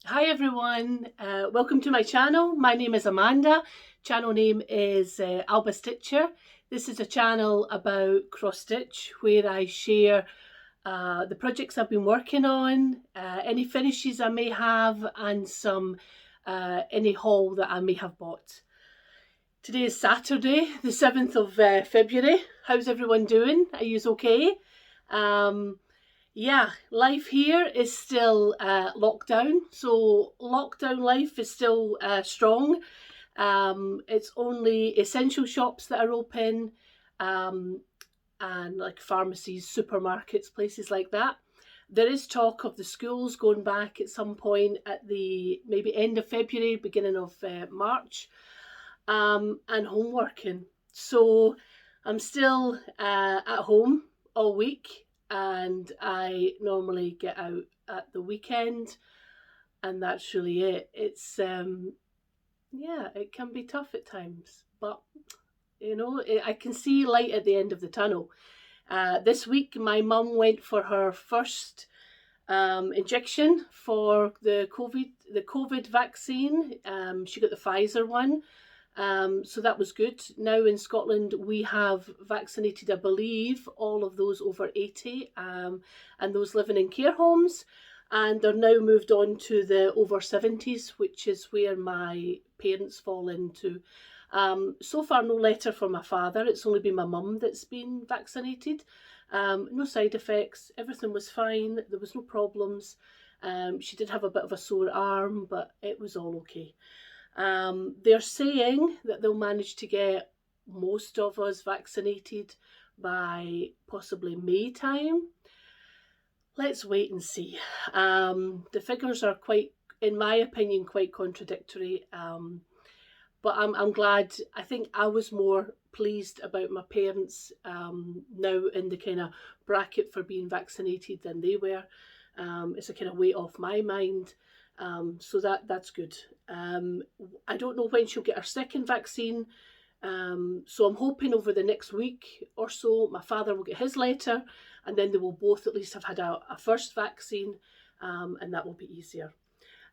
Hi everyone, welcome to my channel. My name is Amanda. Channel name is Alba Stitcher. This is a channel about cross stitch where I share the projects I've been working on, any finishes I may have, and some any haul that I may have bought. Today is Saturday, the 7th of February. How's everyone doing? Are you okay? Yeah, life here is still lockdown, so lockdown life is still strong. It's only essential shops that are open, and like pharmacies, supermarkets, places like that. There is talk of the schools going back at some point at the maybe end of February, beginning of March, and homeworking. So I'm still at home all week, and I normally get out at the weekend, and that's really it. It's yeah, it can be tough at times, but I can see light at the end of the tunnel. This week my mum went for her first injection for the COVID vaccine. She got the Pfizer one. So that was good. Now in Scotland we have vaccinated, I believe, all of those over 80, and those living in care homes, and they're now moved on to the over 70s, which is where my parents fall into. So far no letter from my father, it's only been my mum that's been vaccinated. No side effects, everything was fine, there was no problems. She did have a bit of a sore arm, but it was all okay. They're saying that they'll manage to get most of us vaccinated by possibly May time. Let's wait and see. The figures are quite, in my opinion, quite contradictory. But I'm glad. I think I was more pleased about my parents now in the kind of bracket for being vaccinated than they were. It's a kind of weight off my mind. So that's good. I don't know when she'll get her second vaccine. So I'm hoping over the next week or so my father will get his letter, and then they will both at least have had a first vaccine, and that will be easier.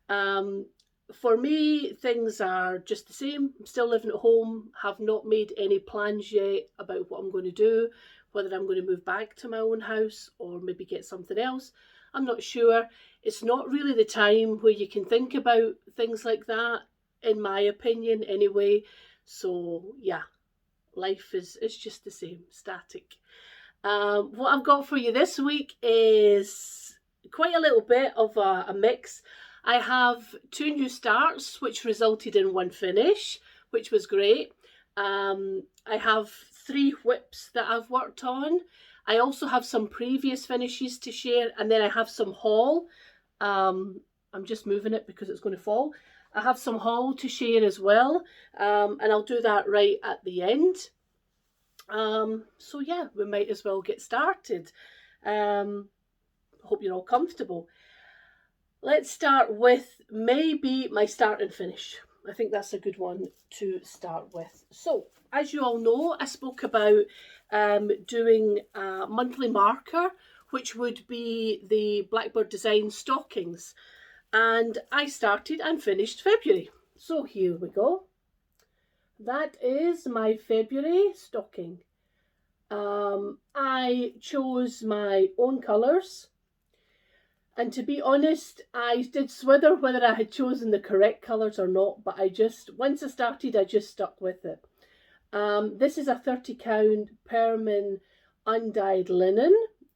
For me, things are just the same. I'm still living at home, have not made any plans yet about what I'm going to do, whether I'm going to move back to my own house or maybe get something else. I'm not sure. It's not really the time where you can think about things like that, in my opinion, anyway. So, yeah, life is just the same, static. What I've got for you this week is quite a little bit of a mix. I have 2 new starts, which resulted in 1 finish, which was great. I have 3 whips that I've worked on. I also have some previous finishes to share, and then I have some haul. I'm just moving it because it's going to fall. I have some haul to share as well, and I'll do that right at the end. So yeah, we might as well get started. Hope you're all comfortable. Let's start with maybe my start and finish. I think that's a good one to start with. So, as you all know, I spoke about doing a monthly marker, which would be the Blackbird Design Stockings. And I started and finished February. So here we go. That is my February stocking. I chose my own colours. And to be honest, I did swither whether I had chosen the correct colours or not, but once I started, I just stuck with it. This is a 30 count Permin undyed linen,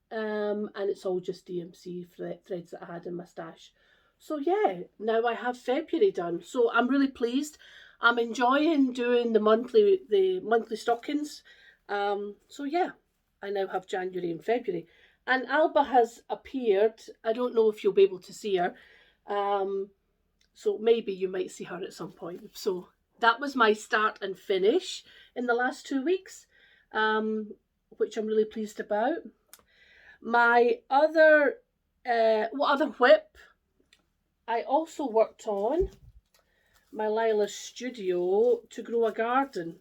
and it's all just DMC threads that I had in my stash. So yeah, now I have February done. So I'm really pleased. I'm enjoying doing the monthly stockings. So yeah, I now have January and February. And Alba has appeared. I don't know if you'll be able to see her. So maybe you might see her at some point. So that was my start and finish in the last 2 weeks, which I'm really pleased about. My other, whip? I also worked on my Lila's Studio to grow a garden.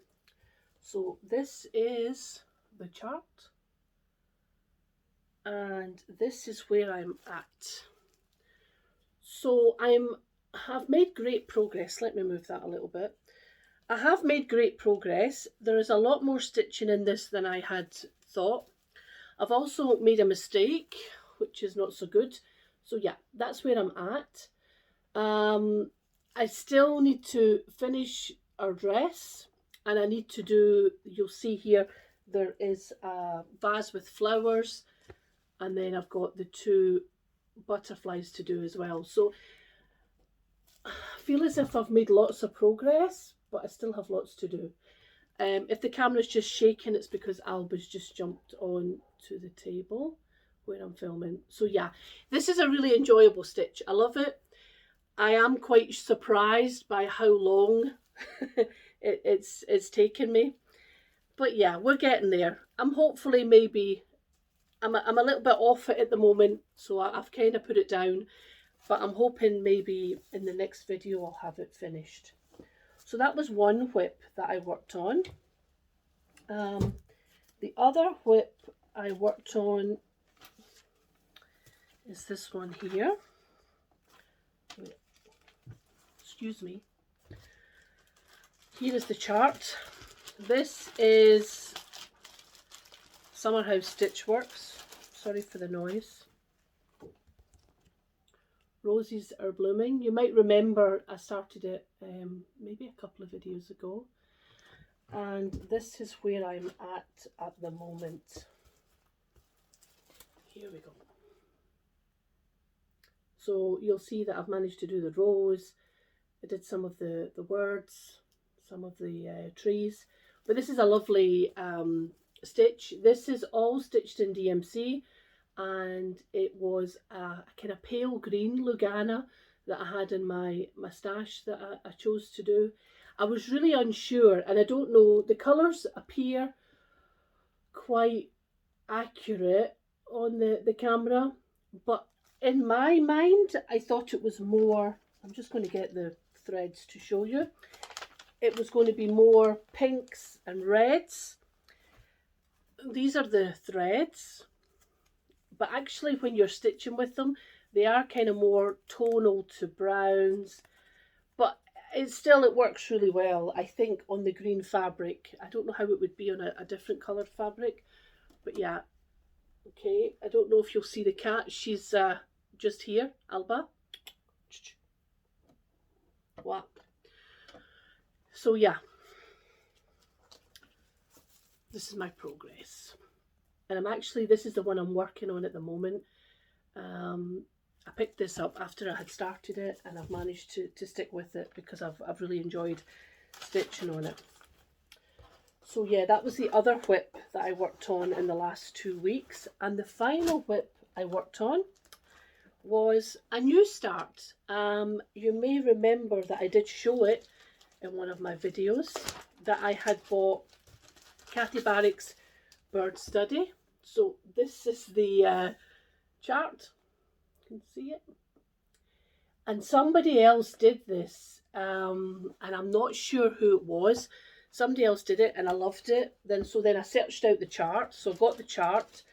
So this is the chart. And this is where I'm at. So I'm I've made great progress. Let me move that a little bit. I have made great progress. There is a lot more stitching in this than I had thought. I've also made a mistake, which is not so good. So yeah, that's where I'm at. I still need to finish our dress, and I need to do, you'll see here, there is a vase with flowers, and then I've got the 2 butterflies to do as well. So I feel as if I've made lots of progress, but I still have lots to do. If the camera's just shaking, it's because Alba's just jumped on to the table where I'm filming. So yeah, this is a really enjoyable stitch. I love it. I am quite surprised by how long it's taken me. But yeah, we're getting there. I'm hopefully maybe, I'm a little bit off it at the moment, so I've kind of put it down. But I'm hoping maybe in the next video I'll have it finished. So that was one whip that I worked on. The other whip I worked on is this one here. Excuse me. Here is the chart. This is Summer House Stitchworks. Sorry for the noise. Roses Are Blooming. You might remember I started it maybe a couple of videos ago. And this is where I'm at the moment. Here we go. So you'll see that I've managed to do the rose. I did some of the words, some of the trees. But this is a lovely stitch. This is all stitched in DMC, and it was a kind of pale green Lugana that I had in my stash that I chose to do. I was really unsure, and I don't know, the colours appear quite accurate on the camera, but in my mind I thought it was more, I'm just going to get the threads to show you, it was going to be more pinks and reds. These are the threads, but actually when you're stitching with them they are kind of more tonal to browns, but it works really well, I think, on the green fabric. I don't know how it would be on a different coloured fabric, but yeah. Okay, I don't know if you'll see the cat. She's just here, Alba. Wow. So yeah, this is my progress. And this is the one I'm working on at the moment. I picked this up after I had started it, and I've managed to stick with it because I've really enjoyed stitching on it. So yeah, that was the other whip that I worked on in the last 2 weeks. And the final whip I worked on was a new start. You may remember that I did show it in one of my videos, that I had bought Kathy Barrick's Bird Study. So this is the chart. You can see it. And somebody else did this, and I'm not sure who it was. Somebody else did it and I loved it. So then I searched out the chart. So I got the chart,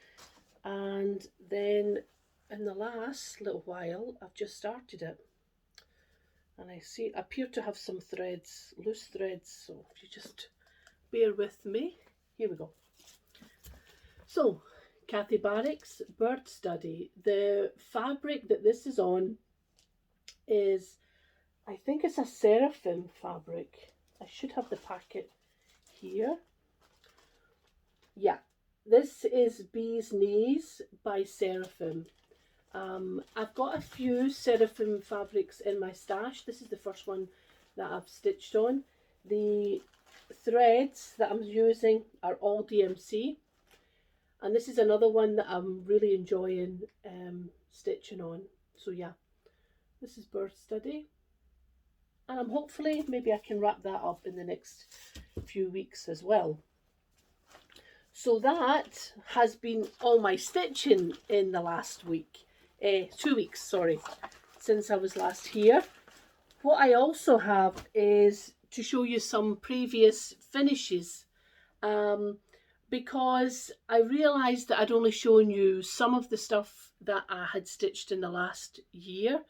and then in the last little while I've just started it. And I appear to have some threads, loose threads, so if you just bear with me. Here we go. So, Kathy Barrick's Bird Study. The fabric that this is on is, I think it's a seraphim fabric. I should have the packet here. Yeah, this is Bee's Knees by Seraphim. I've got a few Seraphim fabrics in my stash. This is the first one that I've stitched on. The threads that I'm using are all DMC. And this is another one that I'm really enjoying stitching on. So yeah, this is Bird Study. And I'm hopefully, maybe I can wrap that up in the next few weeks as well. So that has been all my stitching in the last week. 2 weeks, sorry, since I was last here. What I also have is to show you some previous finishes, because I realised that I'd only shown you some of the stuff that I had stitched in the last year,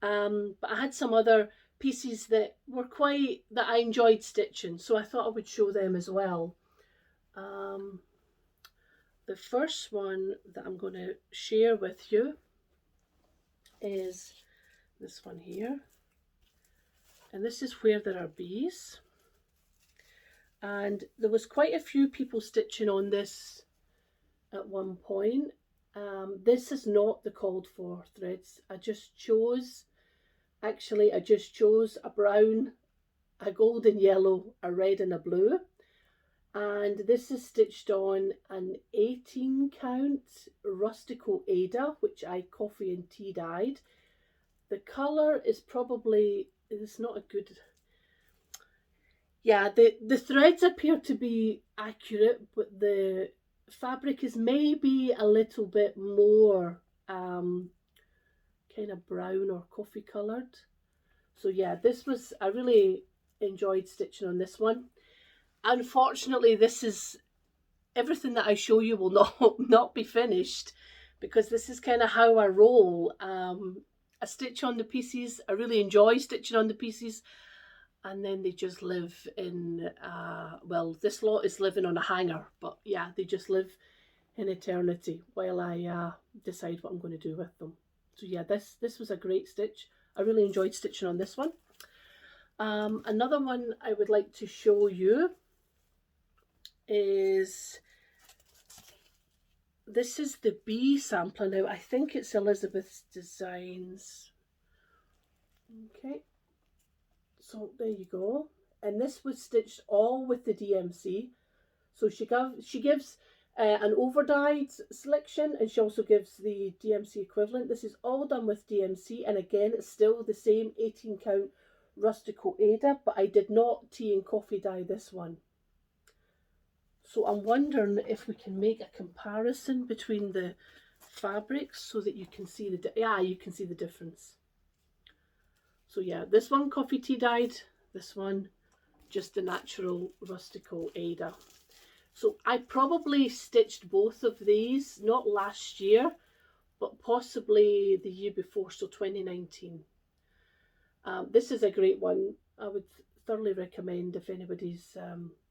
But I had some other pieces that I enjoyed stitching, so I thought I would show them as well. The first one that I'm going to share with you is this one here, and this is where there are bees, and there was quite a few people stitching on this at one point. This is not the called for threads. I just chose a brown, a golden yellow, a red and a blue, and this is stitched on an 18 count Rustico Ada, which I coffee and tea dyed. The colour is probably, it's not a good, yeah, the threads appear to be accurate, but the fabric is maybe a little bit more kind of brown or coffee coloured. So yeah, I really enjoyed stitching on this one. Unfortunately, this is everything that I show you will not be finished, because this is kind of how I roll. I stitch on the pieces. I really enjoy stitching on the pieces, and then they just live in, well, this lot is living on a hanger, but yeah, they just live in eternity while I decide what I'm going to do with them. So yeah, this was a great stitch. I really enjoyed stitching on this one. Another one I would like to show you is, this is the bee sampler. Now I think it's Elizabeth's Designs. Okay, so there you go. And this was stitched all with the DMC. So she gives an over dyed selection, and she also gives the DMC equivalent. This is all done with DMC, and again it's still the same 18 count Rustico Ada, but I did not tea and coffee dye this one. So I'm wondering if we can make a comparison between the fabrics so that you can see you can see the difference. So yeah, this one coffee tea dyed, this one just the natural Rustico Ada. So I probably stitched both of these, not last year, but possibly the year before, so 2019. This is a great one. I would thoroughly recommend if anybody's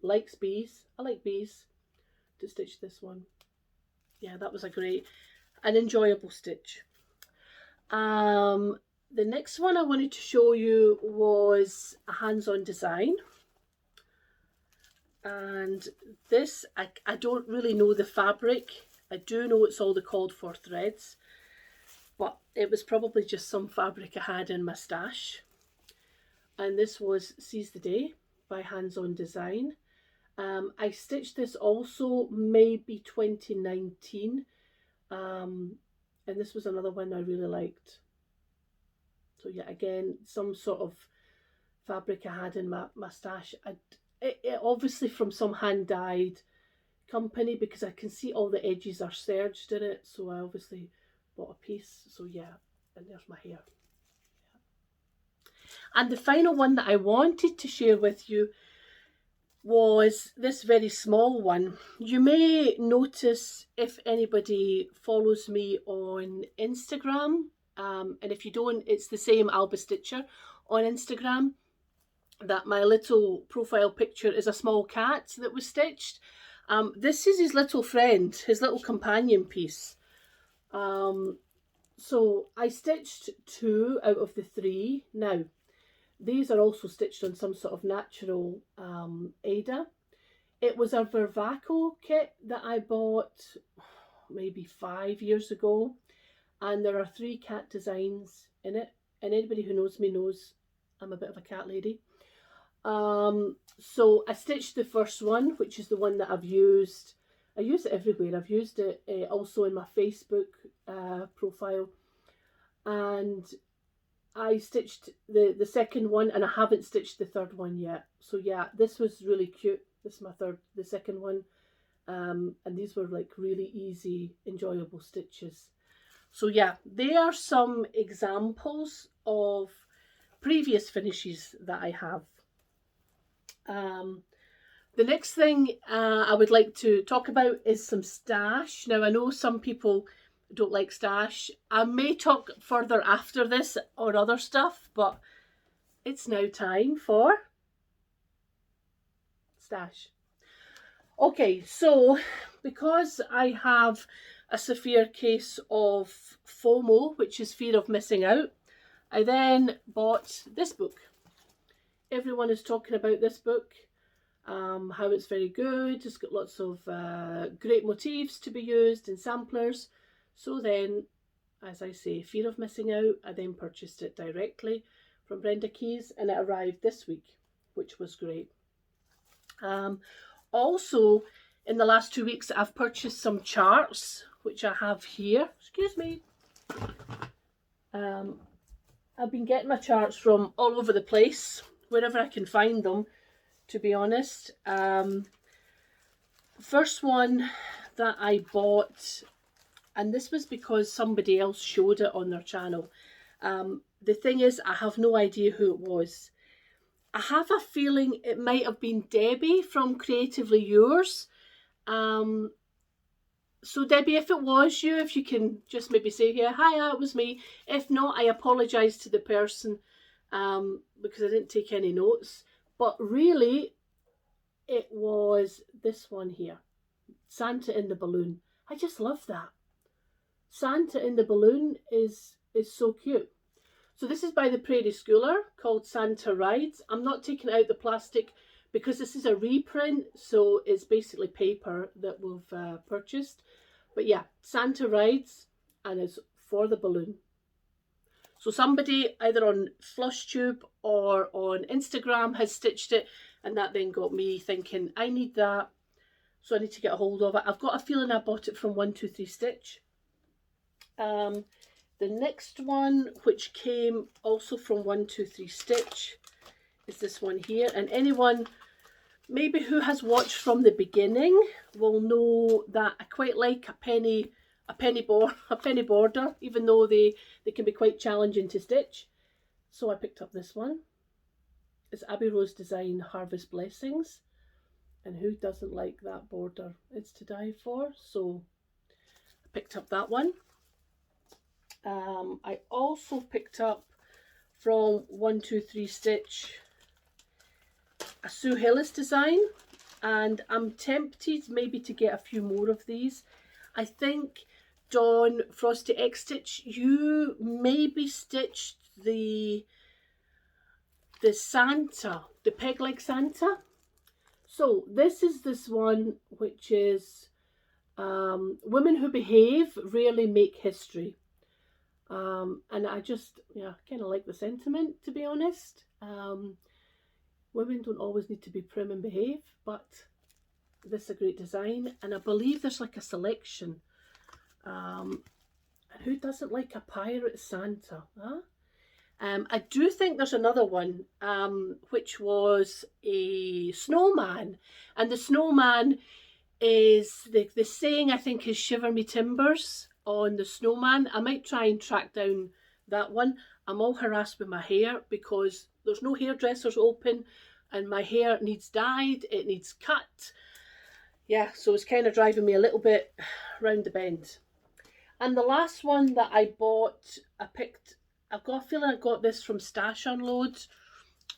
likes bees. I like bees, to stitch this one. Yeah, that was an enjoyable stitch. The next one I wanted to show you was a hands-on design. And this, I don't really know the fabric. I do know it's all the called for threads, but it was probably just some fabric I had in my stash. And this was Seize the Day by Hands On Design. I stitched this also maybe 2019. And this was another one I really liked. So yeah, again, some sort of fabric I had in my stash. It obviously from some hand dyed company, because I can see all the edges are serged in it. So I obviously bought a piece. So yeah, and there's my hair. And the final one that I wanted to share with you was this very small one. You may notice, if anybody follows me on Instagram, and if you don't, it's the same Alba Stitcher on Instagram, that my little profile picture is a small cat that was stitched. This is his little friend, his little companion piece. So I stitched 2 out of the 3. Now, these are also stitched on some sort of natural Ada. It was a Vervaco kit that I bought maybe 5 years ago, and there are 3 cat designs in it, and anybody who knows me knows I'm a bit of a cat lady. So I stitched the first one, which is the one that I've used. I use it everywhere. I've used it also in my Facebook profile, and I stitched the second one, and I haven't stitched the third one yet. So yeah, this was really cute. This is the second one, and these were like really easy, enjoyable stitches. So yeah, they are some examples of previous finishes that I have. The next thing I would like to talk about is some stash. Now, I know some people don't like stash. I may talk further after this on other stuff, but it's now time for stash. Okay, so because I have a severe case of FOMO, which is fear of missing out, I then bought this book. Everyone is talking about this book, how it's very good. It's got lots of great motifs to be used and samplers. So then, as I say, fear of missing out, I then purchased it directly from Brenda Keys, and it arrived this week, which was great. Also, in the last 2 weeks, I've purchased some charts, which I have here. Excuse me. I've been getting my charts from all over the place, wherever I can find them, to be honest. First one that I bought, and this was because somebody else showed it on their channel. The thing is, I have no idea who it was. I have a feeling it might have been Debbie from Creatively Yours. So Debbie, if it was you, if you can just maybe say, yeah, hi, it was me. If not, I apologise to the person because I didn't take any notes. But really, it was this one here, Santa in the Balloon. I just love that. Santa in the Balloon is so cute. So this is by the Prairie Schooler, called Santa Rides. I'm not taking out the plastic because this is a reprint, so it's basically paper that we've purchased. But yeah, Santa Rides, and it's for the balloon. So somebody either on Flosstube or on Instagram has stitched it, and that then got me thinking, I need that, so I need to get a hold of it. I've got a feeling I bought it from 123 Stitch. The next one, which came also from 123 Stitch, is this one here. And anyone maybe who has watched from the beginning will know that I quite like a penny border, even though they can be quite challenging to stitch. So I picked up this one. It's Abbey Rose Design Harvest Blessings. And who doesn't like that border? It's to die for. So I picked up that one. I also picked up from 123 Stitch a Sue Hillis design, and I'm tempted maybe to get a few more of these. I think Dawn Frosty X Stitch, you maybe stitched the Santa, the peg leg Santa. So this is this one, which is Women Who Behave Rarely Make History. And I just, kind of like the sentiment, to be honest. Women don't always need to be prim and behave, but this is a great design. And I believe there's like a selection. And who doesn't like a pirate Santa? Huh? I do think there's another one, which was a snowman. And the snowman is, the saying I think is shiver me timbers on the snowman. I might try and track down that one. I'm all harassed with my hair because there's no hairdressers open and my hair needs dyed, it needs cut. Yeah, so it's kind of driving me a little bit round the bend. And the last one that I bought, I've got a feeling I got this from Stash Unload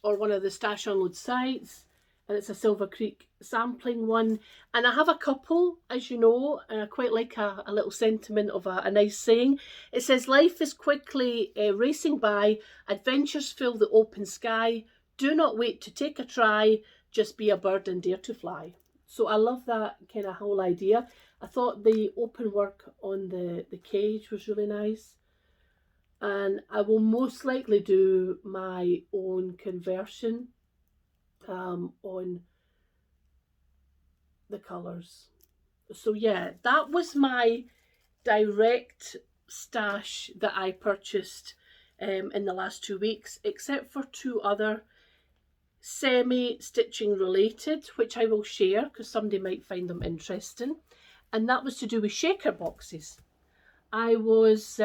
or one of the Stash Unload sites. And it's a Silver Creek sampling one. And I have a couple, as you know, and I quite like a little sentiment of a nice saying. It says, life is quickly racing by, adventures fill the open sky, do not wait to take a try, just be a bird and dare to fly. So I love that kind of whole idea. I thought the open work on the cage was really nice. And I will most likely do my own conversion on the colours. So yeah, that was my direct stash that I purchased in the last 2 weeks, except for 2 other semi-stitching related, which I will share because somebody might find them interesting. And that was to do with shaker boxes. I was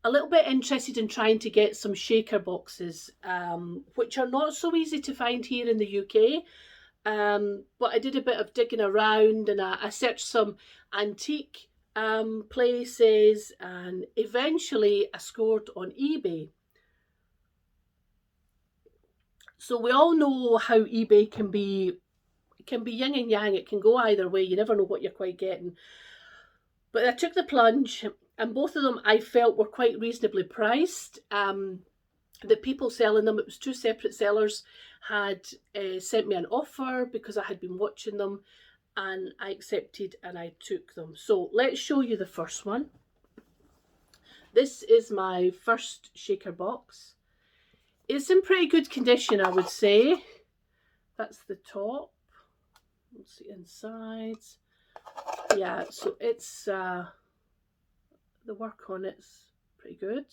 a little bit interested in trying to get some shaker boxes, which are not so easy to find here in the UK. But I did a bit of digging around and I searched some antique places, and eventually I scored on eBay. So we all know how eBay can be yin and yang. It can go either way. You never know what you're quite getting. But I took the plunge, and both of them I felt were quite reasonably priced. The people selling them, it was two separate sellers, had sent me an offer because I had been watching them, and I accepted and I took them. So let's show you the first one. This is my first shaker box. It's in pretty good condition, I would say. That's the top. Let's see insides. Yeah, so it's the work on it's pretty good.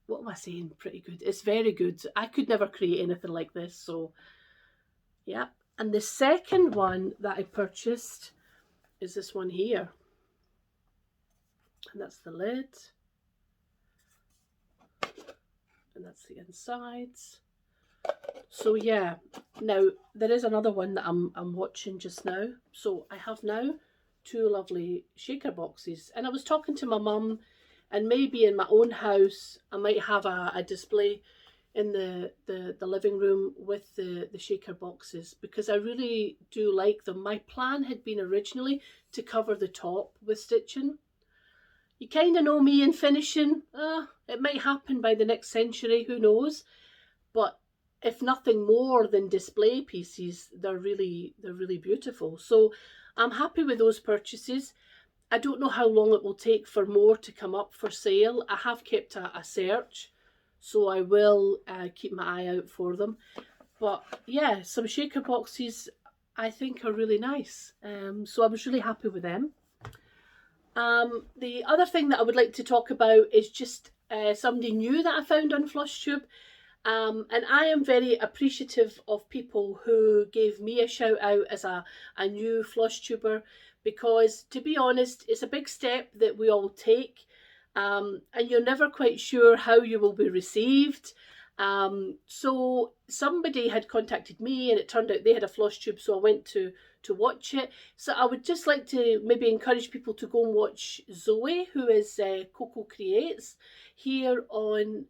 What am I saying? Pretty good. It's very good. I could never create anything like this. So yeah. And the second one that I purchased is this one here. And that's the lid. And that's the insides. So yeah, now there is another one that I'm watching just now. So I have now two lovely shaker boxes. And I was talking to my mum, and maybe in my own house I might have a display in the living room with the shaker boxes, because I really do like them. My plan had been originally to cover the top with stitching. You kind of know me in finishing. It might happen by the next century, who knows? But if nothing more than display pieces, they're really beautiful. So I'm happy with those purchases. I don't know how long it will take for more to come up for sale. I have kept a search, so I will keep my eye out for them. But yeah, some shaker boxes I think are really nice. So I was really happy with them. The other thing that I would like to talk about is just somebody new that I found on Flosstube. And I am very appreciative of people who gave me a shout out as a new Flosstuber, because to be honest, it's a big step that we all take, and you're never quite sure how you will be received. So somebody had contacted me, and it turned out they had a Flosstube, so I went to watch it. So I would just like to maybe encourage people to go and watch Zoe, who is Coco Creates, here on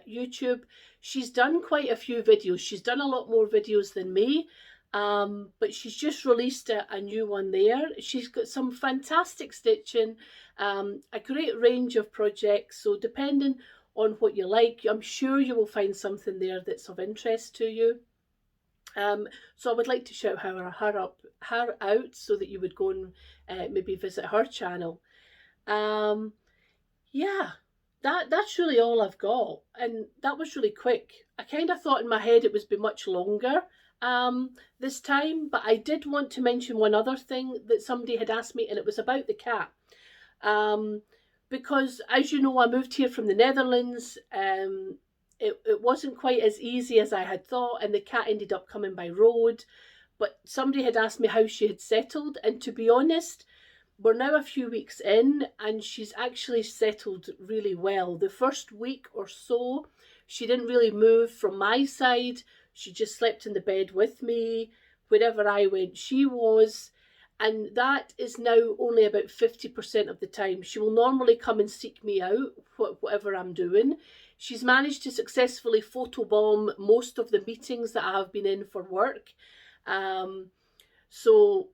YouTube. She's done quite a few videos. She's done a lot more videos than me, but she's just released a new one there. She's got some fantastic stitching, a great range of projects. So depending on what you like, I'm sure you will find something there that's of interest to you. So I would like to shout her out so that you would go and maybe visit her channel. Yeah, that's really all I've got, and that was really quick. I kind of thought in my head it was be much longer this time, but I did want to mention one other thing that somebody had asked me, and it was about the cat. Because as you know, I moved here from the Netherlands. It wasn't quite as easy as I had thought, and the cat ended up coming by road. But somebody had asked me how she had settled, and to be honest, we're now a few weeks in, and she's actually settled really well. The first week or so, she didn't really move from my side. She just slept in the bed with me. Wherever I went, she was. And that is now only about 50% of the time. She will normally come and seek me out, whatever I'm doing. She's managed to successfully photobomb most of the meetings that I have been in for work.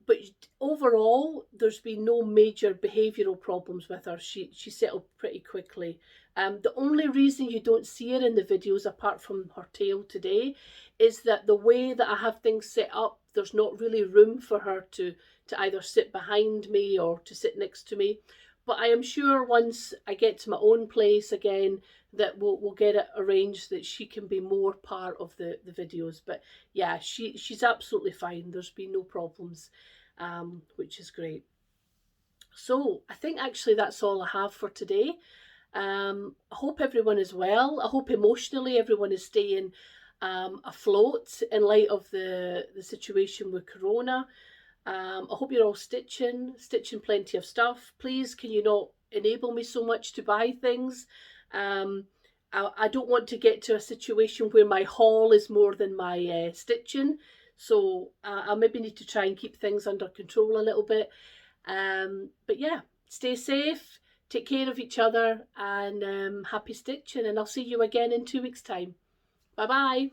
But overall, there's been no major behavioural problems with her. She settled pretty quickly. The only reason you don't see her in the videos, apart from her tail today, is that the way that I have things set up, there's not really room for her to either sit behind me or to sit next to me. But I am sure once I get to my own place again, that we'll get it arranged that she can be more part of the videos. But yeah, she's absolutely fine. There's been no problems, which is great. So I think actually that's all I have for today. I hope everyone is well. I hope emotionally everyone is staying afloat in light of the situation with Corona. I hope you're all stitching plenty of stuff. Please, can you not enable me so much to buy things? I don't want to get to a situation where my haul is more than my stitching. So I maybe need to try and keep things under control a little bit. But yeah, stay safe, take care of each other, and happy stitching, and I'll see you again in 2 weeks' time. Bye bye.